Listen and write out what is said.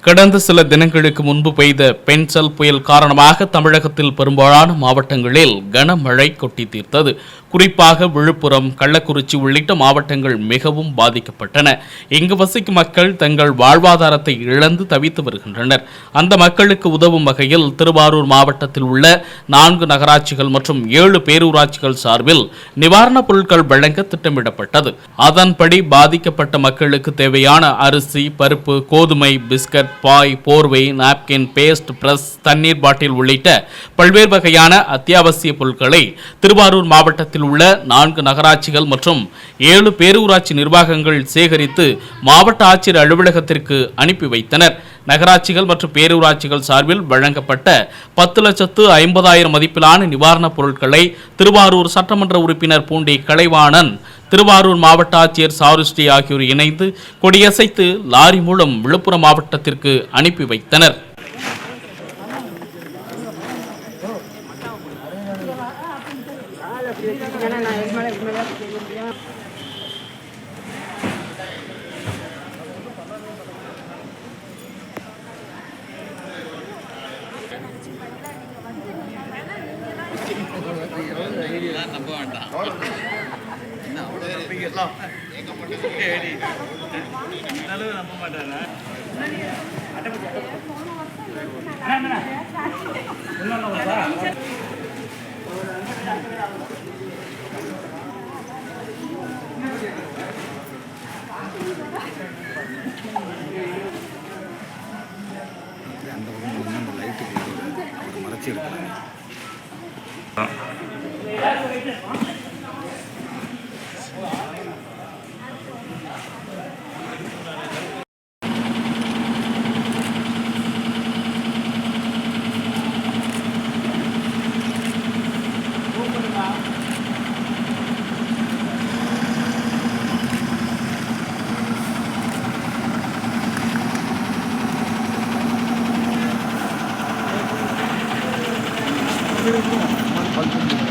கடந்த சில தினங்களுக்கு முன்பு பெய்த பென்சல் புயல் காரணமாக தமிழகத்தில் பெரும்பாலான மாவட்டங்களில் கனமழை கொட்டி தீர்த்தது. குறிப்பாக விழுப்புரம், கள்ளக்குறிச்சி உள்ளிட்ட மாவட்டங்கள் மிகவும் பாதிக்கப்பட்டன. இங்கு வசிக்கும் மக்கள் தங்கள் வாழ்வாதாரத்தை இழந்து தவித்து வருகின்றனர். அந்த மக்களுக்கு உதவும் வகையில் திருவாரூர் மாவட்டத்தில் உள்ள 4 நகராட்சிகள் மற்றும் 7 பேரூராட்சிகள் சார்பில் நிவாரணப் பொருட்கள் வழங்க திட்டமிடப்பட்டது. அதன்படி பாதிக்கப்பட்ட மக்களுக்கு தேவையான அரிசி, பருப்பு, கோதுமை, பிஸ்கட், பாய், போர்வை, நாப்கின், பேஸ்ட், பிரஸ், தண்ணீர் பாட்டில் உள்ளிட்ட பல்வேறு வகையான அத்தியாவசிய பொருட்களை திருவாரூர் மாவட்டத்தில் உள்ள 4 நகராட்சிகள் மற்றும் 7 பேரூராட்சி நிர்வாகங்கள் சேகரித்து மாவட்ட ஆட்சியர் அலுவலகத்திற்கு அனுப்பி வைத்தனர். நகராட்சிகள் மற்றும் பேரூராட்சிகள் சார்பில் வழங்கப்பட்ட 10,50,000 மதிப்பிலான நிவாரணப் பொருட்களை திருவாரூர் சட்டமன்ற உறுப்பினர் பூண்டி கலைவாணன், திருவாரூர் மாவட்ட ஆட்சியர் சாருஸ்ரீ ஆகியோர் இணைந்து கொடியசைத்து லாரி மூலம் விழுப்புரம் மாவட்டத்திற்கு அனுப்பி வைத்தனர். நம்ப வேண்டாம். நம்ப மாட்டாரா? அந்த பக்கம் லைட்டுக்கு மறைச்சி எடுக்கிறாங்க. Gracias.